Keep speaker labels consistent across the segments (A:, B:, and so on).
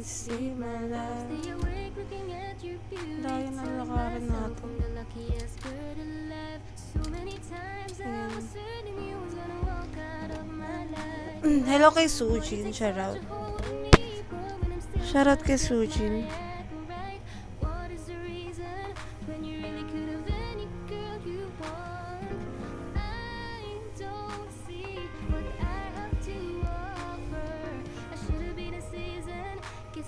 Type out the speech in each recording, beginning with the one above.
A: See my life. Dahil na lakarin natin. Hello kay Sujin. Shoutout. Shoutout kay Sujin.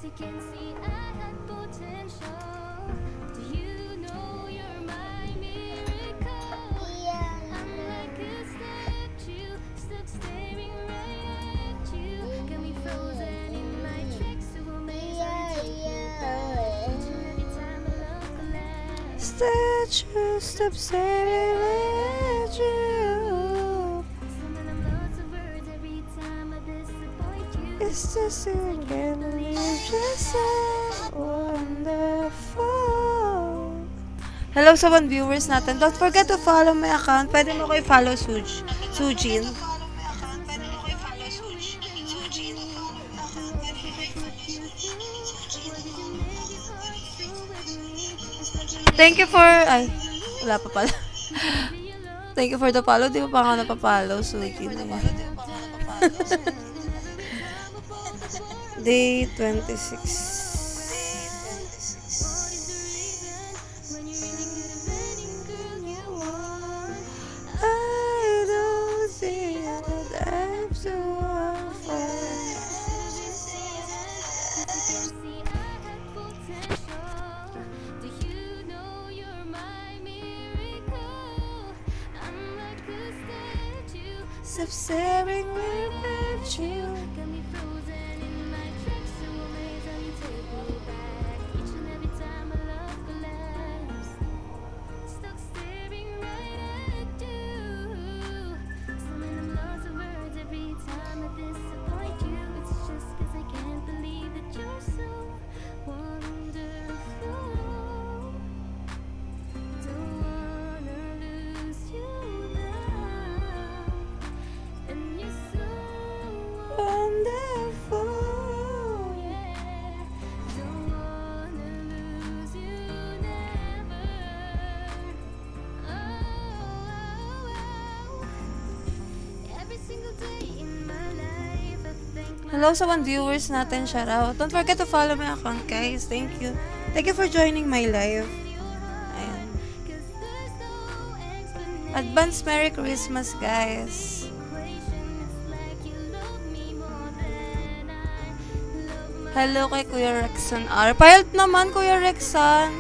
B: You can see I had potential. Do you know you're my miracle? I'm like a statue, stuck staring right at you. Got me frozen in my tracks, so amazing. Each and every time I look alive.
A: Statue, stop staring at you.
B: Something I'm lost of words every time I disappoint you.
A: It's just again, you're just so wonderful. Hello sa 1 viewers natin. Don't forget to follow my account. Pwede mo ko i-follow Sujin. Thank you for... Ay, wala pa pala. Thank you for the follow. Di pa ako napapollow, Sujin. Day 26. I don't see what I'm so Stop staring at you.
B: Got me frozen in my tracks, so amazing you take me back. Each and every time I love collapse, stuck staring right at you. Something I'm lost of words every time I disappoint you. It's just 'cause I can't believe that you're so wonderful. Don't wanna lose you now, and you're so
A: Wonderful.
B: yeah. Don't wanna lose you never. Every single day in my life I thank my
A: Hello sa 1 viewers natin. Shout out. Don't forget to follow my account, guys. Thank you. Thank you for joining my live. Ayan.
B: 'cause there's no explanation.
A: Advance Merry Christmas, guys.
B: It's like you love me more than I love my
A: Hello kay Kuya Rexon R. Payalt naman, Kuya Rexon.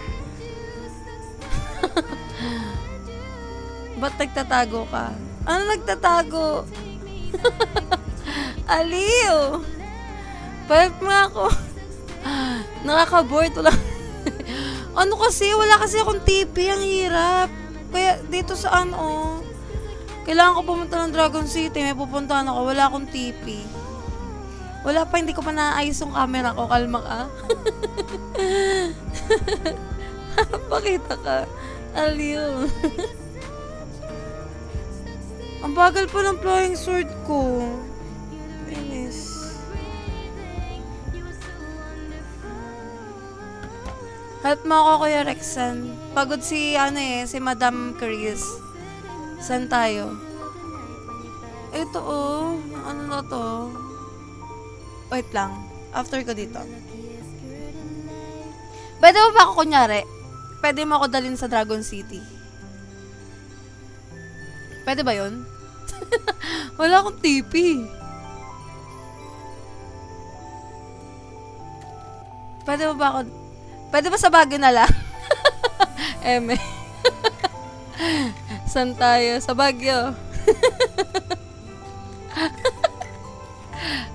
A: Ba't nagtatago ka? Ano nagtatago? Aliw! Payalt mo ako. Nakaka-bored. Wala. Ano kasi? Wala kasi akong TP. Ang hirap. Kaya dito sa ano, kailangan ko pumunta ng Dragon City. May pupuntahan ako. Wala akong TP. Wala pa. Hindi ko pa naayos yung camera ko. Kalma ka. Pakita ka. Aliw. Ang bagal pa ng flying sword ko. Inis. Help mo ako, Kuya Rexan. Pagod si, si Madam Chris. Saan tayo? Ito, oh. Ano na to? Wait lang. After ko dito. Pwede mo ba ako, kunyari? Pwede mo ako dalhin sa Dragon City? Pwede ba yun? Wala akong TP. Pwede mo ba ako... Pwede ba sa Baguio na lang? Eme. Saan tayo? Sa Baguio.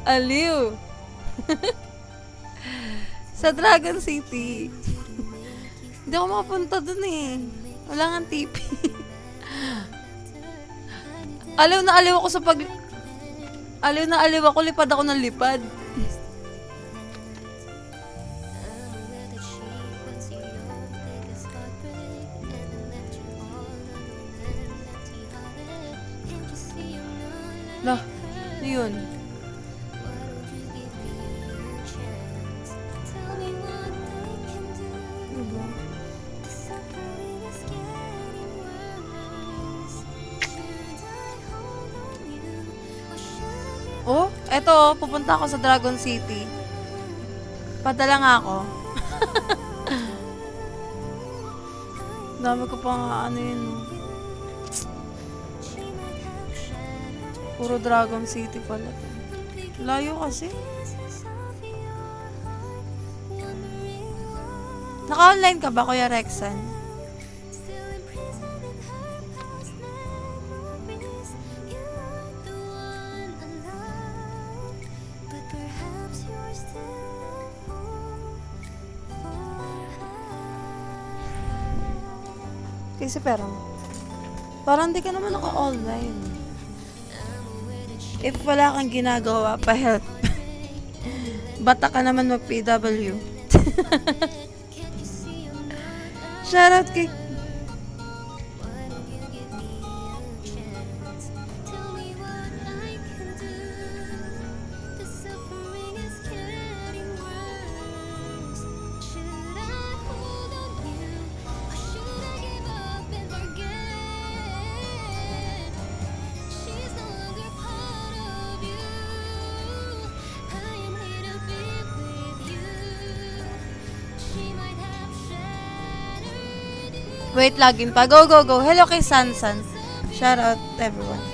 A: Aliw. Sa Dragon City. Hindi ako makapunta dun eh. Wala nga TP. Aliw na aliw ako sa Aliw na aliw ako, lipad ako ng lipad. Lah, ano yun? Diba? Oh, eto, pupunta ako sa Dragon City. Padala nga ako. Dami ko pang ano yun. No? Puro Dragon City pala. Layo kasi. Naka-online ka ba, Kuya Rexan? Kasi parang di ka naman naka-online. If wala kang ginagawa, pa-help. Bata ka naman mag-PW. Shoutout kay... Wait, login pa. Go, go, go. Hello kay Sansan. Shout out everyone.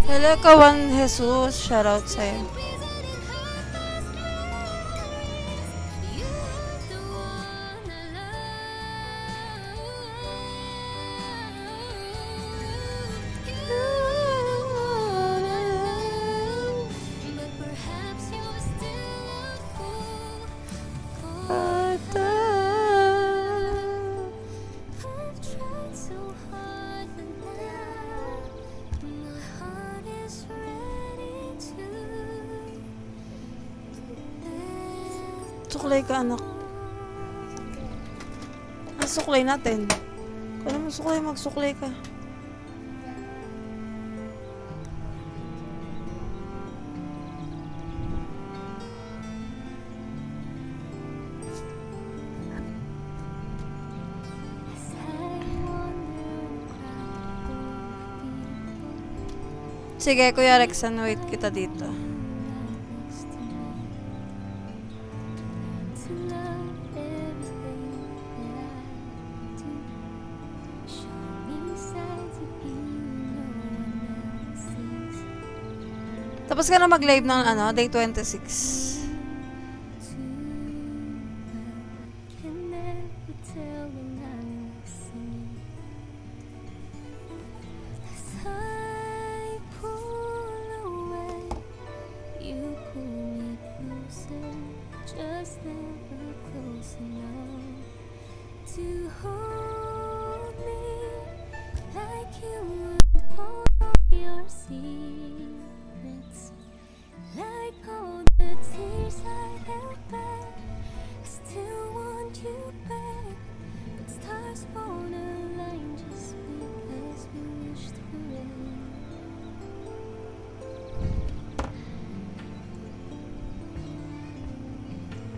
A: Hello, Kawan Jesus. Shoutout sa'yo. Suklay ka, anak. Suklay natin. Kaya mo suklay, magsuklay ka. Sige, Kuya Rexan, wait kita dito. Tapos ka na mag-live ng day 26.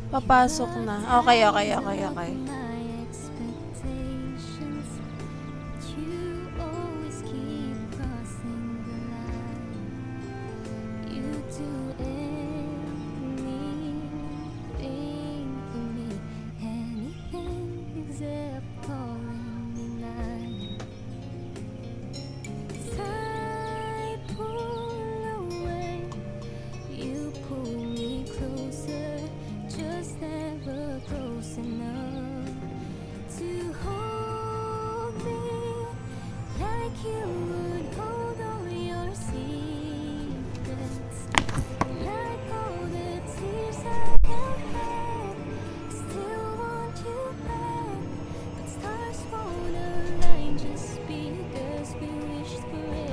A: Papasok na. Okay.
B: calling me night. As I pull away, you pull me closer, just never close enough to hold me like you would hold all your secrets. Like all the tears I have had, I still want you back, but stars won't align just because we wished for it.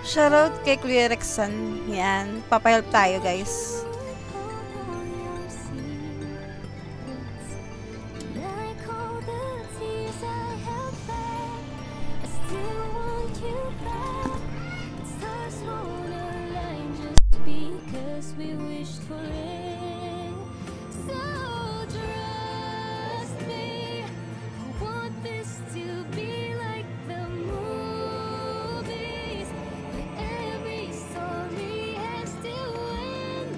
A: Shoutout kay Kuya Rexan. Yan. Papahelp tayo, guys.
B: Like all the tears I have had, I still want you back. Stars won't align just because we wished for it. So trust me, I want this to be like the movies, where every story has to end.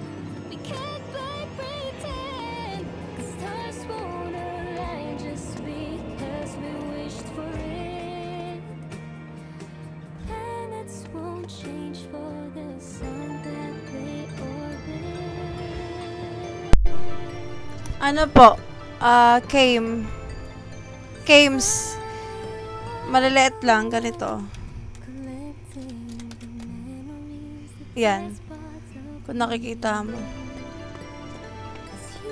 B: We can't play pretend, 'cause stars won't align just because we wished for it. Planets won't change for the sun that they orbit.
A: Ano po? Kames. Maliliit lang. Ganito.
B: Collecting the memories that
A: Yan.
B: pass parts of
A: Kung nakikita mo.
B: us. You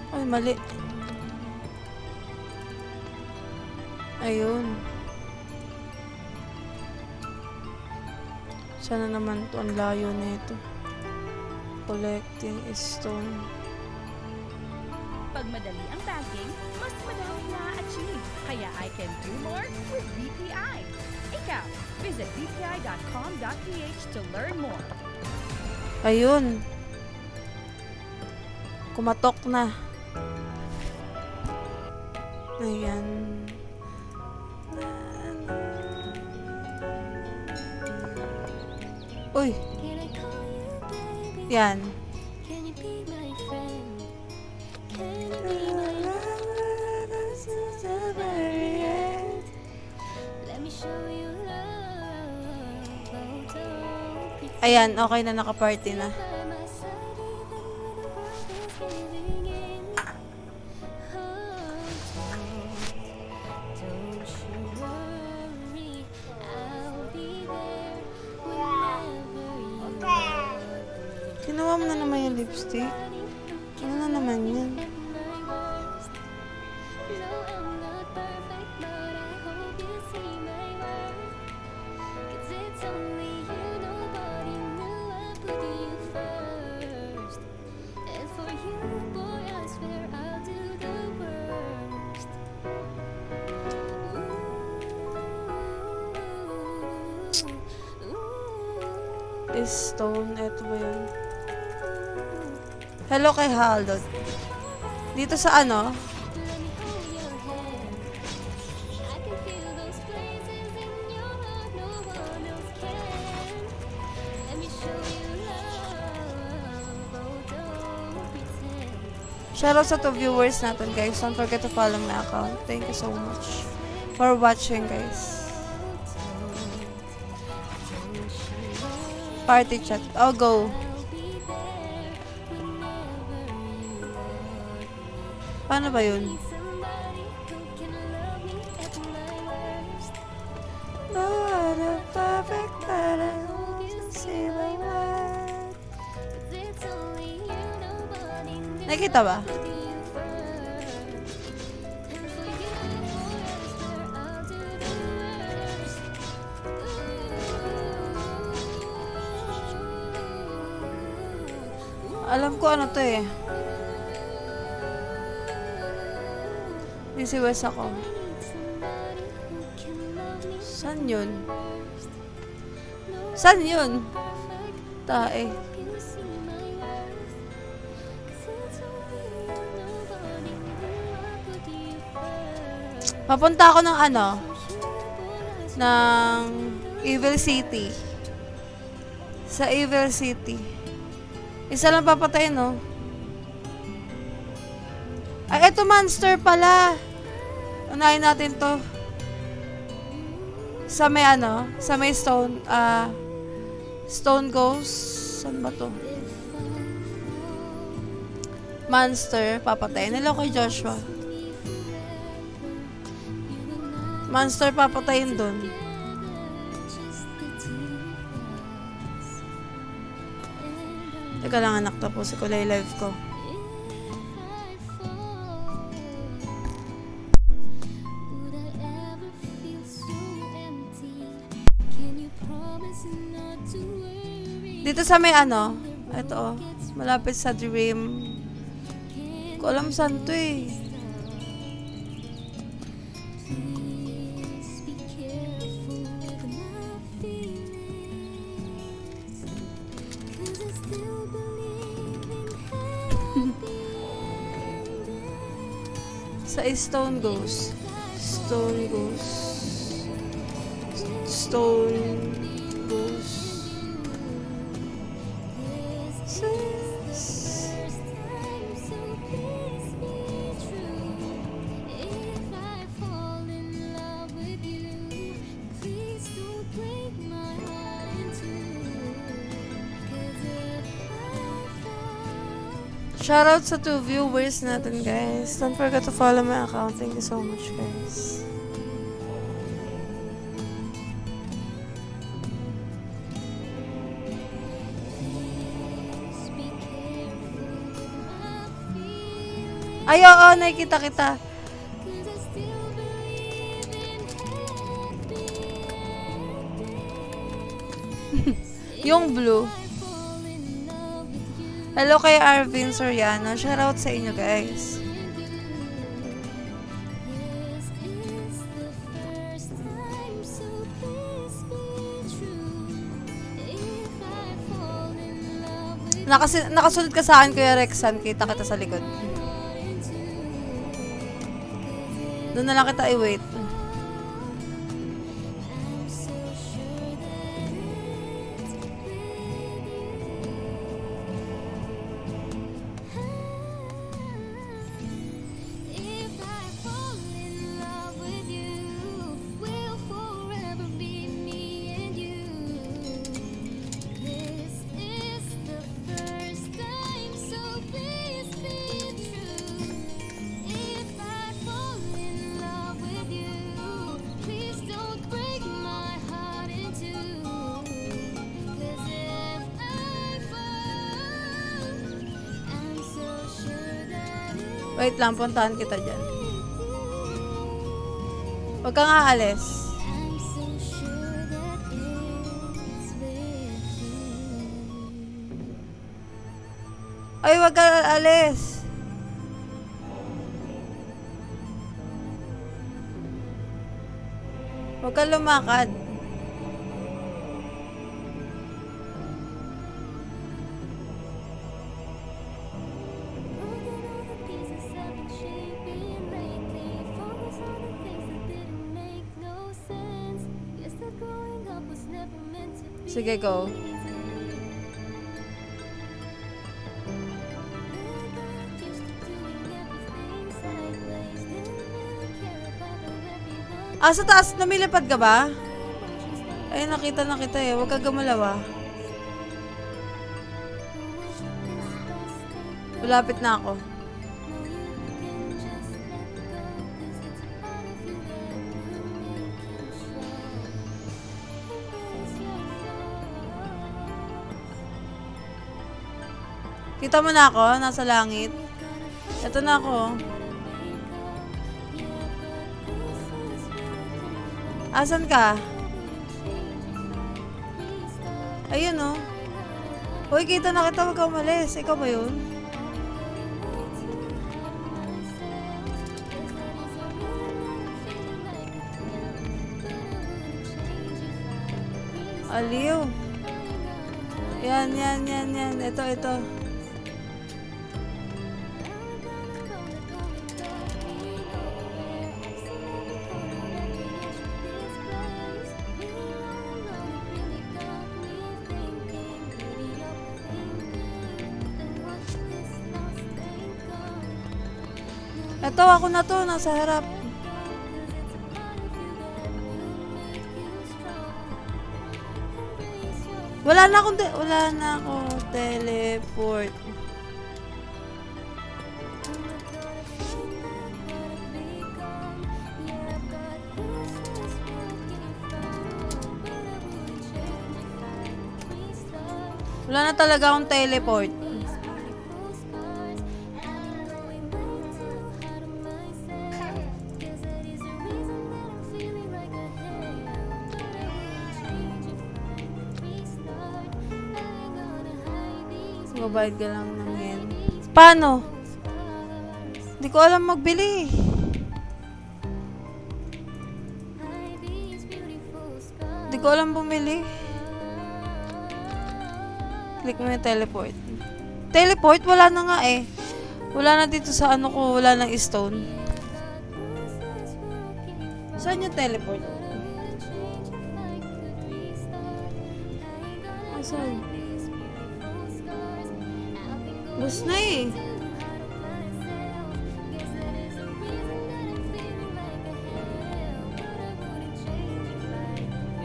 A: Ay, mali. Ayun. Sana naman to ang layo nito. Collecting stone.
C: Pag madali ang banking, mas madami na-achieve. Kaya I can do more with BPI. Ikaw, visit bpi.com.ph to learn more.
A: Ayun. Kumatok na. Ayan. Uy,
B: Can I call you baby?
A: yan.
B: Can you be my friend? Can you be my love? Let me show you love. Oh, don't pretend
A: Ayan, okay na, naka-party na.
B: by my side even when the world is giving in. Oh, don't you worry, I'll be there whenever you want.
A: Kinuha mo na naman yung lipstick. Ano na naman yan?
B: No, I'm not perfect, but I hope you see my worth. 'Cause it's only you, nobody knew I put you first. And for you, boy, I swear I'll do the worst. Ooh,
A: Stone, eto ba yun? Hello kay Haldot. Dito sa ano?
B: let me hold your hand. I can feel those places in your heart, no one else can. Let me show you love, oh, don't pretend.
A: Shoutout sa to viewers natin, guys. Don't forget to follow my account. Thank you so much for watching, guys. Party chat. Oh, go.
B: I'll be there whenever you want me.
A: Paano ba yun?
B: Need somebody who can love me at my worst.
A: Not a perfect, but I
B: Hope you see my worth. 'Cause it's only you, nobody knew
A: Nakita ba?
B: I put you first. And for you, boy, I swear I'll do the worst. Ooh.
A: Alam ko ano to eh. May si Wes ako. San yun? San yun? Tae. Papunta ako ng ano? Ng Evil City. Sa Evil City. Isa lang papatayin, no? Ay, eto monster pala. Unahin natin to. Sa may ano? Sa may stone, Stone Ghost. Saan ba to? Monster, papatayin nila kay Joshua. Monster, papatayin dun. Teka lang anak, tapos ko live ko. Dito sa may ano, ito oh, malapit sa Dream. Ko alam saan to eh. Sa Stone Ghost. Stone Ghost. Stone Ghost. Shoutout sa 2 viewers natin, guys. Don't forget to follow my account. Thank you so much, guys. Ay, oo, nakikita kita. Yung blue. Hello kay Arvin Soriano. Shoutout sa inyo, guys. Nakasunod ka sa akin, Kuya Rexan. Kita kita sa likod. Doon na lang kita i-wait. Wait lang, puntahan kita dyan. Huwag kang aalis. Ay, huwag kang aalis. Huwag kang lumakad. Sige, go. Ah, sa taas, namilipad ka ba? Ay, nakita na kita eh. Huwag ka gumalaw ah. Malapit na ako. Kita mo na ako, nasa langit. Ito na ako. Asan ka? Ayun oh. Uy, kita na kita, wag ka umalis. Ikaw ba yun? Aliw. Yan. Ito. Ito, ako na to, nasa harap. Wala na akong teleport. Wala na talaga akong teleport. Mabayad ka lang ng yen. Paano? Hindi ko alam magbili. Hindi ko alam bumili. Click mo yung teleport. Teleport? Wala na nga eh. Wala na dito sa ano ko. Wala nang stone. Saan yung teleport? Asan? Bus na eh.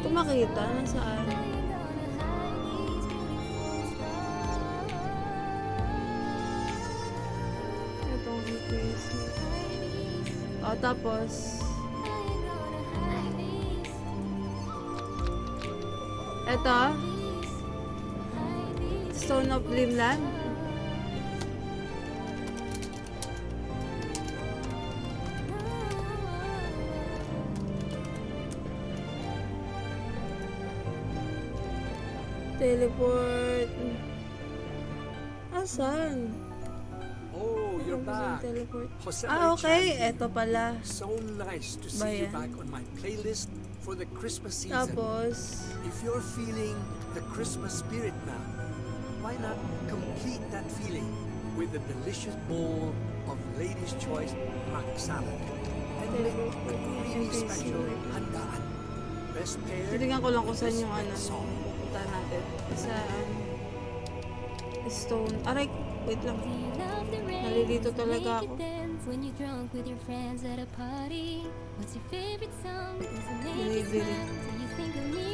A: Ito makita. Nasaan? Itong request. O, tapos ito Stone of Dreamland. Teleport. Asan?
D: Oh, you're back.
A: Teleport.
D: Jose
A: Okay.
D: Chan.
A: Eto pala.
D: So nice to see you
A: Bayan.
D: back on my playlist for the Christmas season.
A: Tapos,
D: If you're feeling the Christmas spirit now, why not complete that feeling with a delicious bowl of Lady's Choice mac salad and make a creamy special handaan. Best paired
A: titignan ko lang kung saan
D: with
A: yung ano,
D: salt.
A: pupunta natin. Sa Stone. Aray, wait lang. Nalilito talaga ako.
B: When you're drunk with your friends at a party, what's your favorite song? Does it make you
A: Bumibili.
B: smile? Do you think of me?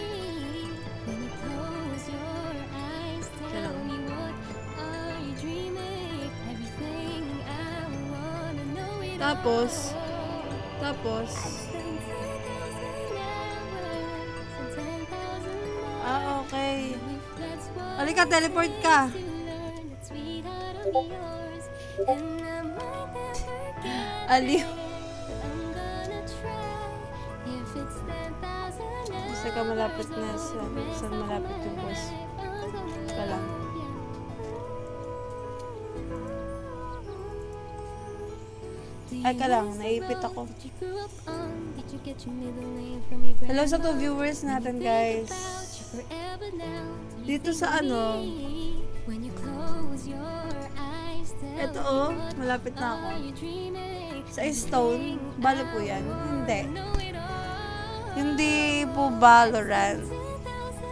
B: When you close your eyes, tell me what are you dreaming? Everything I wanna know it
A: Tapos,
B: all. Spend 10,000 hours and 10,000 more.
A: okay.
B: If that's what
A: Halika, teleport ka.
B: to learn that sweetheart of yours, and I might never get
A: Aliw.
B: but I'm gonna try. If it's 10,000
A: Basta ka malapit na sa saan malapit yung bus. Ka lang. Ay, ka lang. Naipit ako. Hello sa 2 viewers natin, guys. Dito sa ano, eto oh, malapit na ako. Sa Stone, balo po yan. Hindi po Valorant.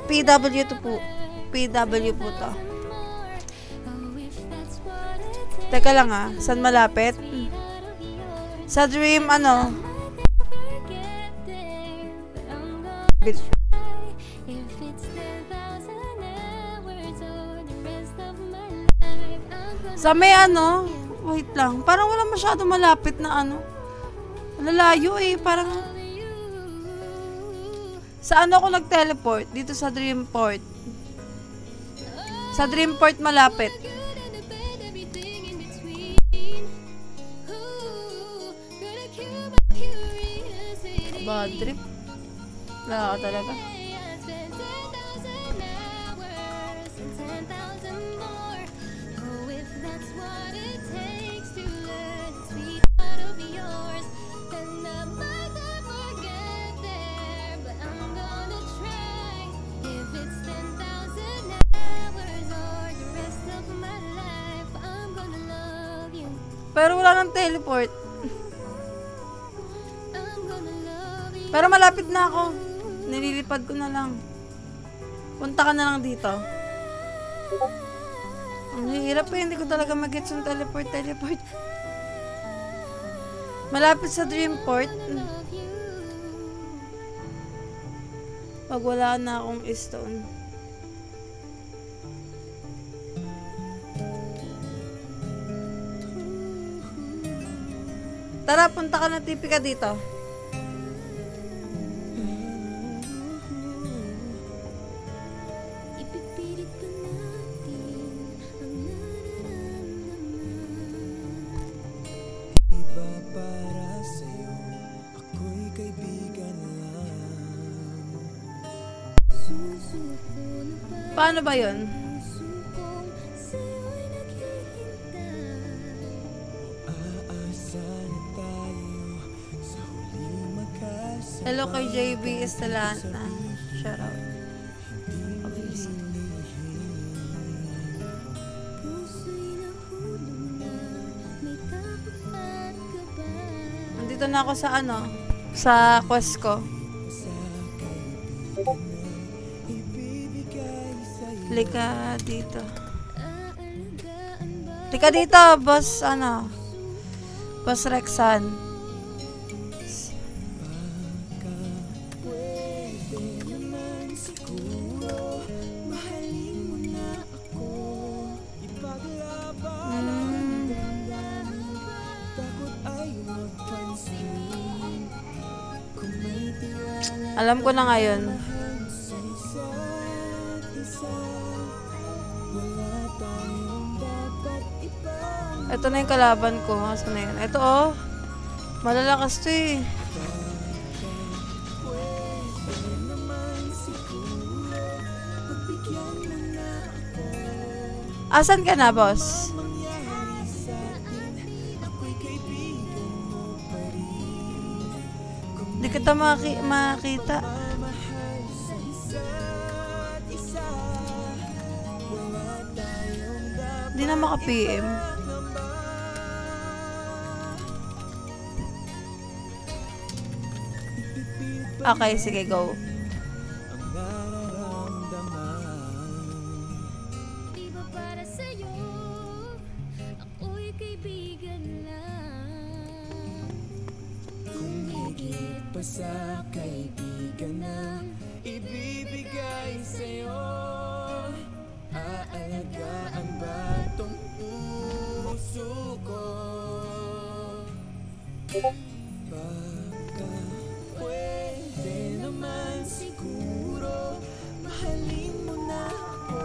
A: PW to po. PW po to. Teka lang ah, saan malapit? Sa Dream, ano? Sa may ano, wait lang, parang wala masyado malapit na ano. Lalayo eh, parang sa ano ako nag-teleport? Dito sa Dreamport. Sa Dreamport malapit. Bad trip. Wala ka talaga.
B: what it takes to learn the sweet part of yours. And I might never get there, but I'm gonna try. If it's 10,000 hours or the rest of my life, I'm gonna love you.
A: Pero wala nang teleport.
B: I'm gonna love you.
A: Pero malapit na ako. Nililipad ko na lang. Punta ka na lang dito. Ang hirap eh. Hindi ko talaga mag-gets yung teleport. Malapit sa Dreamport.
B: Love you.
A: Pag wala na akong stone. Tara, punta ka na, tipi ka dito.
B: Ipipilit pa natin ang nararamdaman.
E: Iba para sa'yo, ako'y kaibigan lang.
B: Susuko na ba
A: Paano ba yun?
B: pusong sa'yo'y naghihintay?
E: Aasa na tayo sa huling magkasama.
A: Hello kay JB Estelana. Shout out.
B: Puso'y nahulog na, may takot at kaba.
A: Nandito na ako sa sa quest ko. Lika dito.
B: Aalagaan ba
A: Lika dito, boss, Boss Rexan. Mm, alam ko na ngayon. Ito na yung kalaban ko. Asa na yun? Ito oh. Malalakas to eh. Asan ka na, boss? Di kita makita. Di na maka-PM. Okay, sige, go.
B: di ba para sa'yo? Ako'y kaibigan lang.
E: Kung higit pa sa kaibigan na ibibigay sa'yo, aalagaan ba tong puso ko? Baka pwede naman siguro mahalin mo na ako,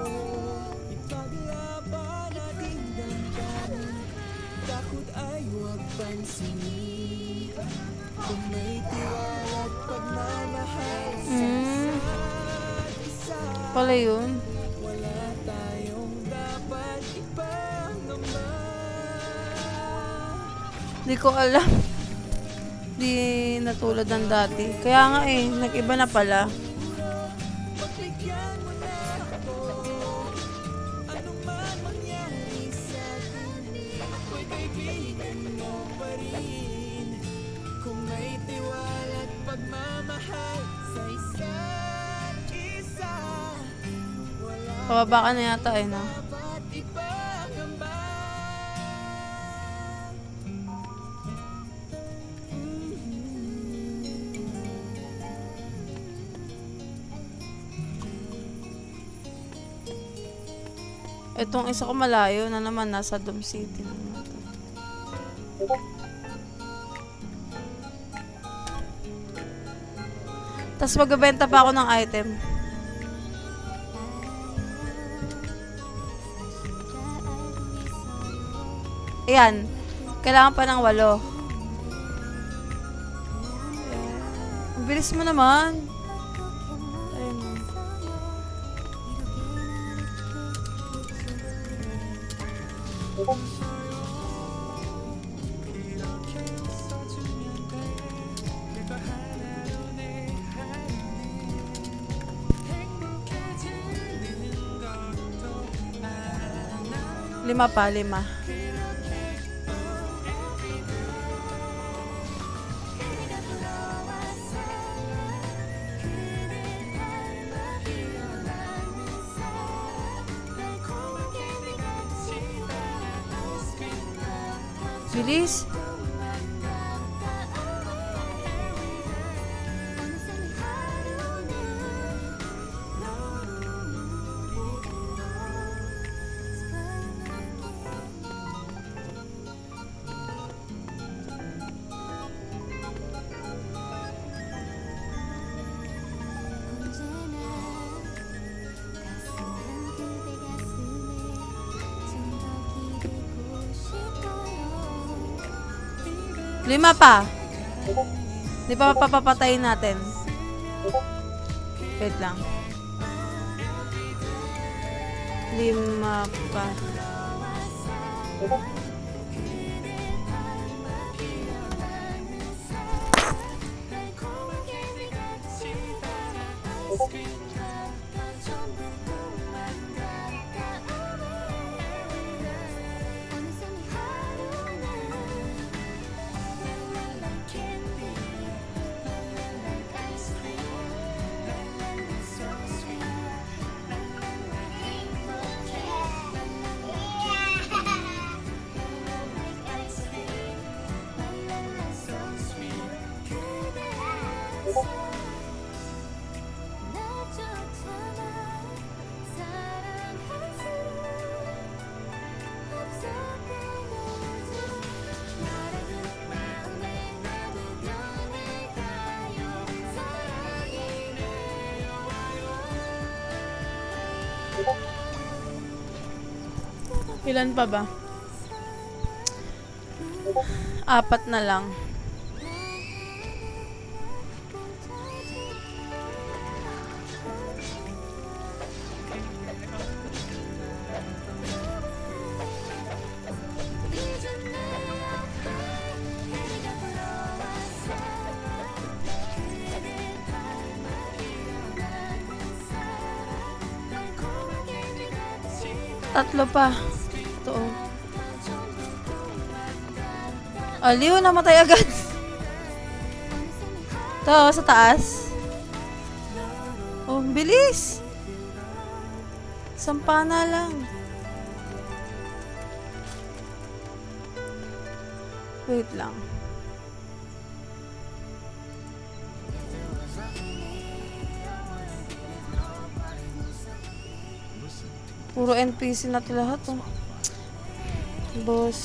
E: ipaglaban natin damdamin, takot ay huwag pansinin. Kung may tiwala at pagmamahal sa isa't isa,
A: Pala yun.
E: wala tayong dapat ipangamba.
A: Di ko alam. Di natulad ng dati. Kaya nga eh, nag-iba na pala.
E: Pagbigyan mo na ako, ano man mangyari sa'kin, ako'y kaibigan mo pa rin. Kung may tiwala at pagmamahal sa isa't isa, wala
A: Pababa ka na yata eh, no?
E: dapat ipangamba.
A: Itong isa ko malayo na naman, nasa Dome City naman to. Tapos magbebenta pa ako ng item. Ayan. Kailangan pa ng 8. Ang bilis mo naman. Ayun. Lima pa, lima. Bilis. Lima pa. Di pa papapatayin natin. Wait lang. Lima pa. Ilan pa ba? Apat na lang. Tatlo pa. Ito. Aliw, namatay agad. Ito, sa taas. Oh, bilis. Sampa na lang. Wait lang. Puro NPC na ito lahat, oh. Boss.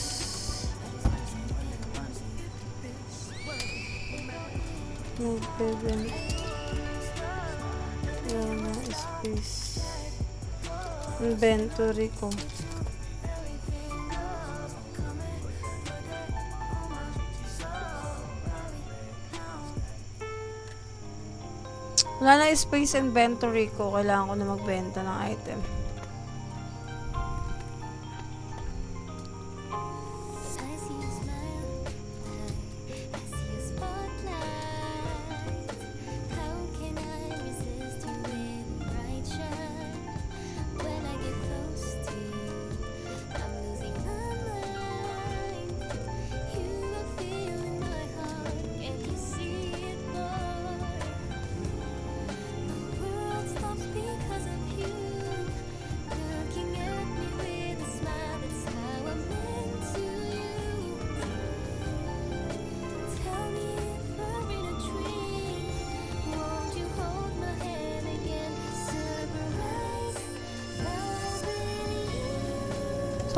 A: Nagpeben. Yan na space. Inventory ko. Wala na space inventory ko. Kailangan ko na magbenta ng item.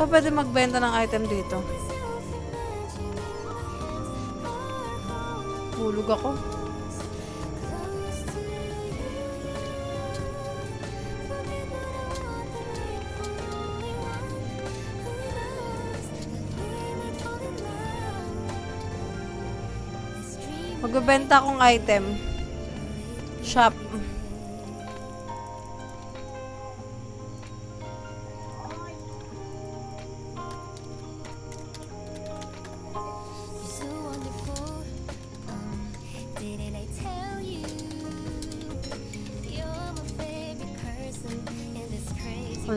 A: So, pwede magbenta ng item dito. Hulog ako. Magbebenta akong item. Shop.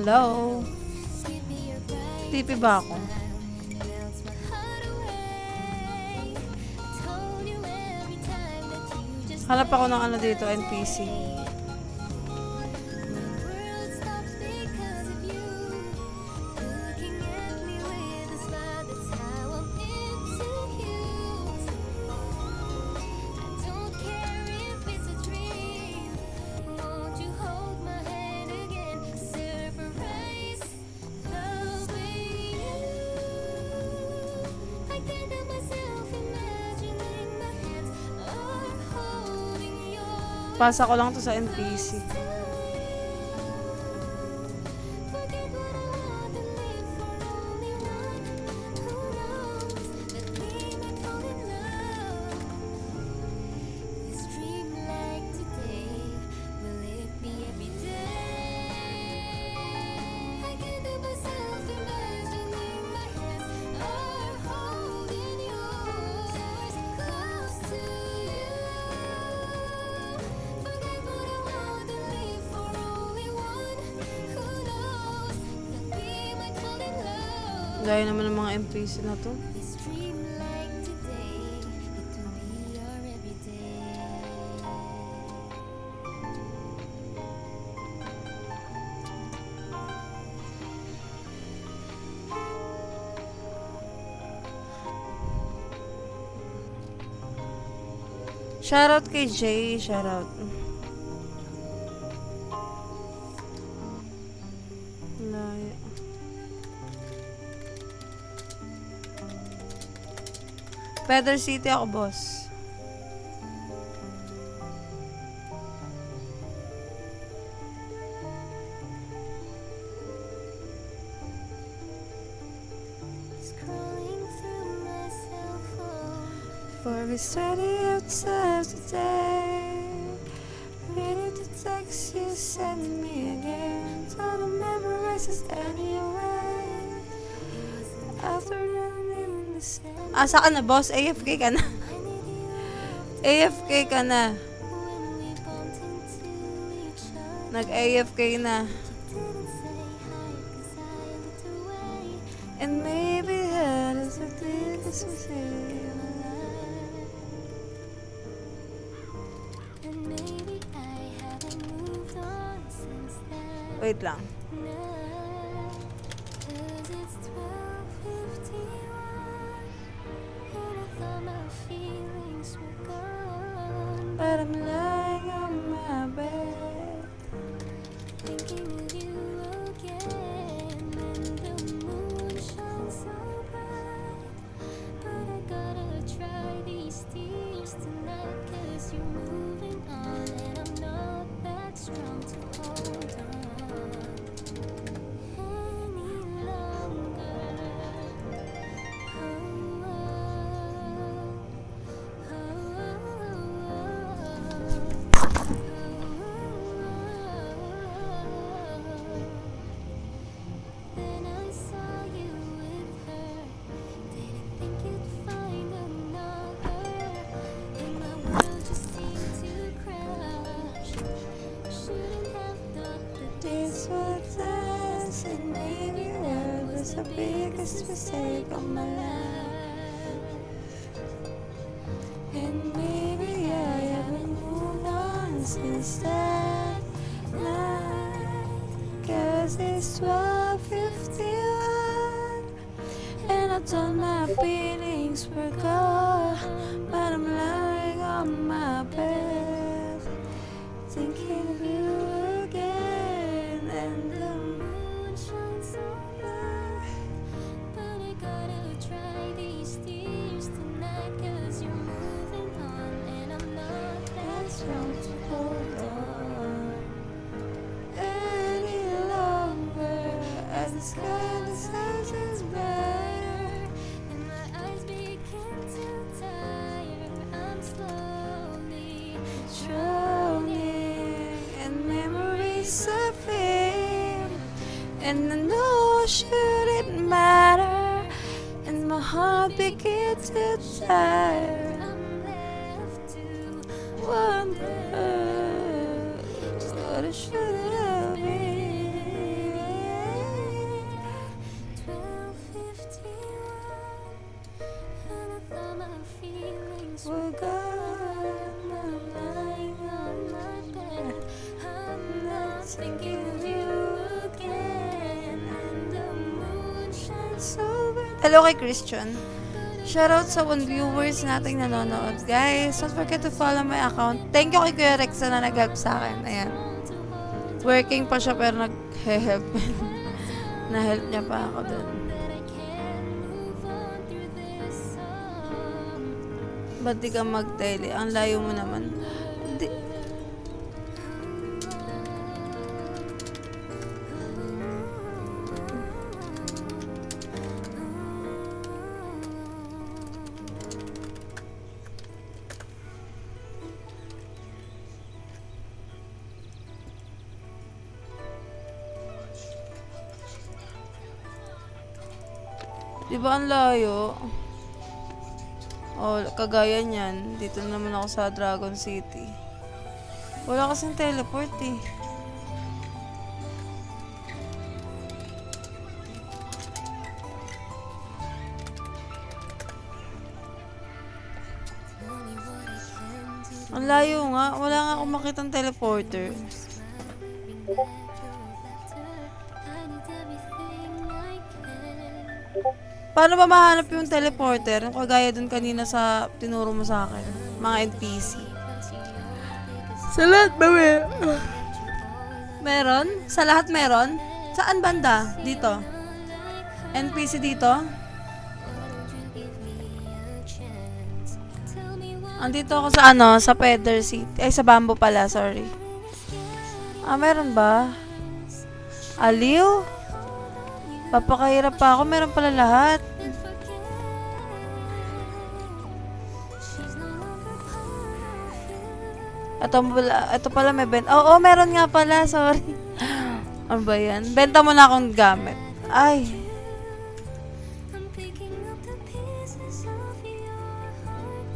A: Hello? TP ba ako? Hanap ako ng ano dito, NPC. Pasa ko lang to sa NPC. Gaya naman ng mga NPC na to. Shoutout kay Jay, shoutout. Laya. Feather City ako, boss. For we study outside today, ready to text you, send me again. Try to memorize this anyway. After running the same. Asa ka na, boss? AFK ka na. AFK ka na. Nag-AFK na. And maybe that is the biggest mistake. Wait lang. But I'm lying on my bed, thinking of you again, and the moon shines so bright. But I gotta try these tears tonight, 'cause you're moving on, and I'm not that strong to hold on any longer. Then I saw you with her. Didn't think you'd find another, and my world just seemed to crash. Shouldn't have thought that this would last, and maybe that was the biggest mistake of my life. And maybe I haven't moved on since that night, 'cause it's 12:51, and I thought my feelings were gone, but I'm lying on my bed, thinking of you again, and the moon shines so bright. But I gotta try these tears tonight, 'cause you're moving on, and I'm not that strong to hold on any longer. As the sky decides brighter, and my eyes begin to tire, I'm slowly drowning, and memories surface, and I know I shouldn't matter, and my heart begins to tire. I'm left to wonder what I should have been. forgot. I'm lying on my bed. I'm not thinking of you again. And the moon shines so bright. Hello kay Christian. Shoutout sa 1 viewers nating nanonood. Guys, don't forget to follow my account. Thank you kay Kuya Rexa na nag-help sa akin. Ayan. Working pa siya pero nag-help. Na-help niya pa ako dun. Ba't di ka mag-tele? Ang layo mo naman. Di... Di ba ang layo? Oh, kagaya niyan. Dito naman ako sa Dragon City. Wala kasing teleport eh. Ang layo nga. Wala nga akong makitang teleporter. Paano ba mahanap yung teleporter? Yung kagaya dun kanina sa tinuro mo sa akin. Mga NPC. Sa lahat ba meron? Sa lahat meron? Saan banda? Dito? NPC dito? Andito ako sa ano, sa Feather City. Ay, sa Bamboo pala, sorry. Ah, meron ba? Aliw? Papakahirap pa ako, meron pala lahat. Ito pala may benta. Oo, meron nga pala, sorry. Ano ba yan? Benta mo na akong gamit. Ay.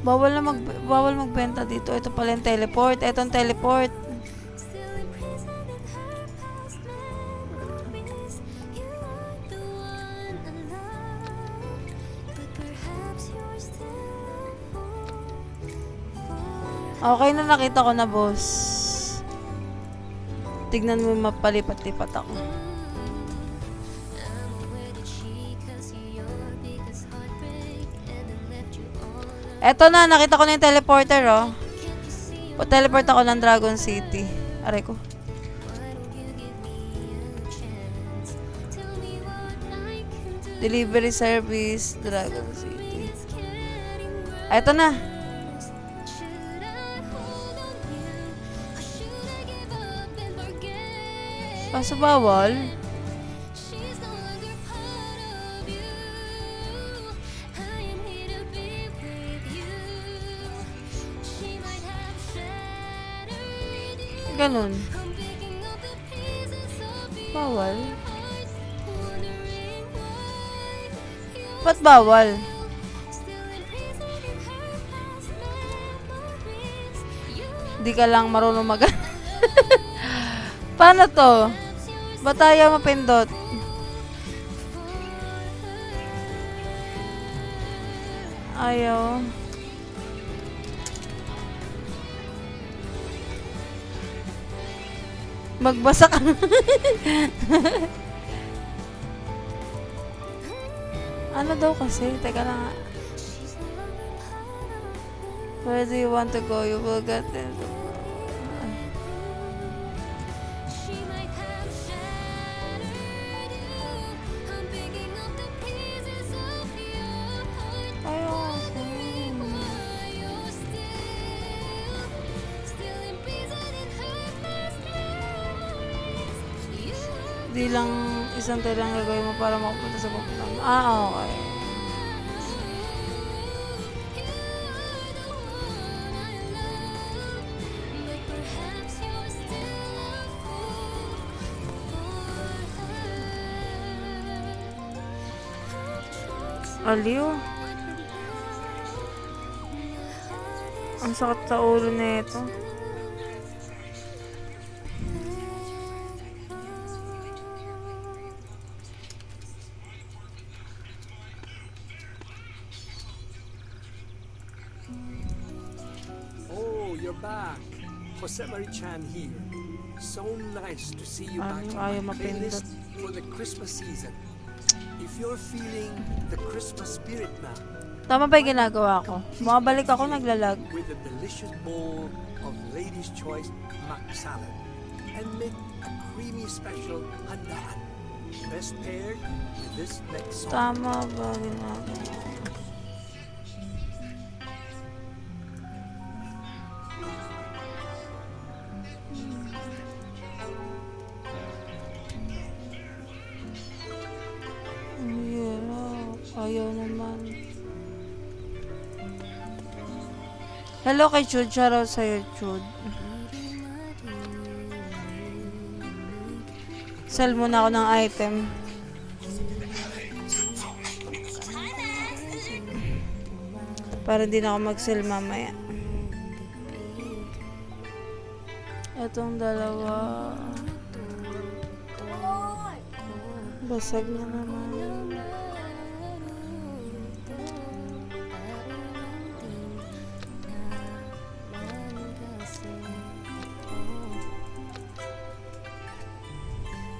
A: Bawal magbenta dito. Ito pala yung teleport. Ito ang teleport. Okay na, nakita ko na, boss. Tignan mo, mapalipat-lipat ako. Eto na, nakita ko na yung teleporter, oh. Teleport ako ng Dragon City. Aray ko. Delivery service, Dragon City. Eto na. Kaso bawal. Ganun. Bawal. Ba't bawal? Di ka lang marunong mag- Paano to? Ba't ayaw mapindot? Ayaw. Magbasa ka. Ano daw kasi? Teka lang. Where do you want to go? You will get it. Di lang isang tayo lang gagawin mo para makapunta sa pupunta mo. Ah, okay. Aliw. Ang sakit sa ulo na ito.
D: you're back. Jose Marichan here. So nice to see you back
A: Ayaw
D: on my
A: mapindot.
D: playlist for the Christmas season. If you're feeling the Christmas spirit now,
A: Tama ba yung ginagawa ko? Bumabalik ako, naglalag.
D: with a delicious bowl of Lady's Choice mac salad and make a creamy special handaan. Best paired with this next song.
A: Tama ba ginagawa ko? Ang hirap. Ayaw naman. Hello kay Chud. Shoutout sa'yo, Chud. Sell muna ako ng item. Para hindi na ako mag-sell mamaya. Itong dalawa. Basag na naman.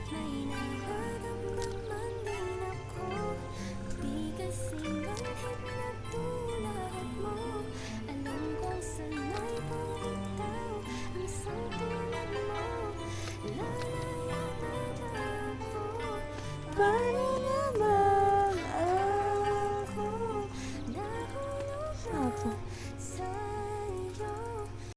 B: May nararamdaman din ako. Di kasing manhid na tulad mo. Alam kong sanay pa ikaw ang isang tulad mo. Lalaya na ako.
A: Paano naman?